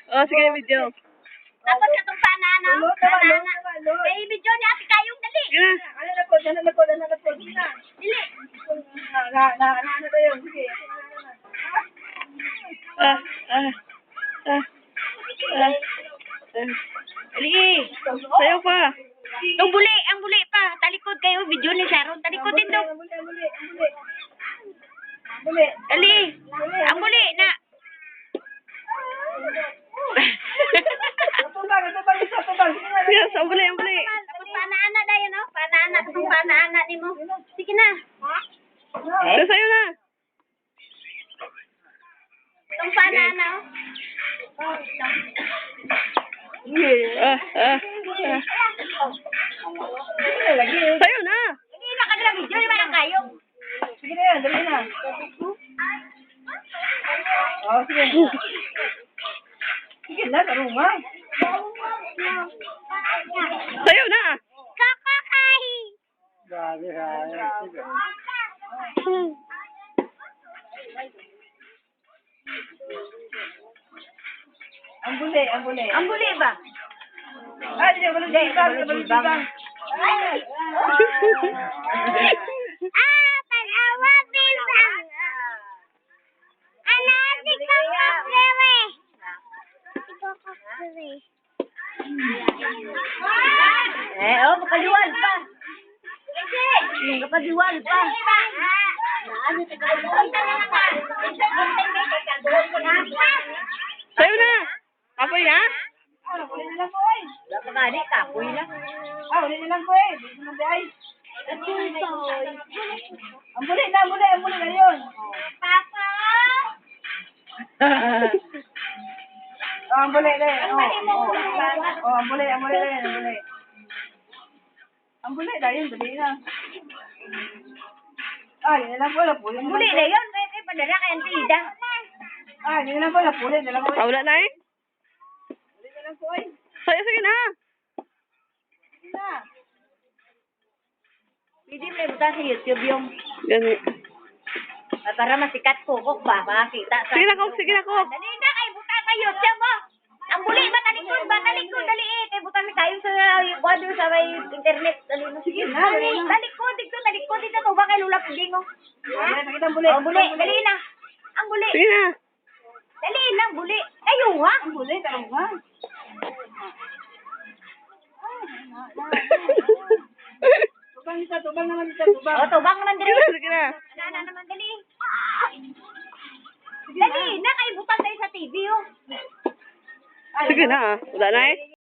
Oh, sige, video. Tapos katong panana. May video ni Ate Kayong dali. Sige na. Dili. Ano tayo? Sige. Ah. Ali, sayo pa. Ang buli pa. Talikod kayo, video ni Sharon. Talikod din daw. Ali, ang buli na. Yes, ang buli. Tapos pana-ana dayo, no? Pana-ana. Katong pana-ana ni mo. Sige na. Sayo na. Katong pana-ana, oh. Sayo na. Hindi na kanila video ni Manang Kayong. Sige na yan, dali na. Oh, sige. Sige na, karunga. Sayo na. Kakakay. Ang buli. Ang buli ba? Ah, di ba bang? Pag-awa, bilang. Ano, di ka kaprewe. Kapaliwal pa. Kapaliwal pa. Sayo na. Apoy na. Ah, huli na lang po ay. Dapat nga di, kapoy lang. Ah, huli na lang po eh. Dito na di ay. Ang buli na yun. Papa! Ah, ang buli na yun. Oh, ang buli na yun. Ang buli na yun, dali na. Ah, yun na lang po, napuli. Buli na yun, may padala kay Antida. Ah, yun na lang po, napuli. Na lang po. Wala na eh. Huli na lang po ay. Sayo, sige na. Sige na. Pwede mo ibutan sa YouTube yung Gani. para masikat kukok ba? Makakita sa... Sige na, Kok. Sige na, Kok. Dali na, kay butan sa YouTube mo. Ang buli ba talikod, dali eh. Kay butan mi kayo sa wado sa may internet. Dali mo. Sige na, dali na. Talikod dito to ba kay Lula Puding oh. Ah, nakita ang buli. Oh, buli, dali na. Ang buli. Sige na. Dali na, buli. Kayo ha? Ang buli, karunga. Tubang naman dito. Oh, tubang naman dali. Sige na. Nana naman dali. Dali na, kay butan tayo sa TV oh. Sige na. Wala na eh.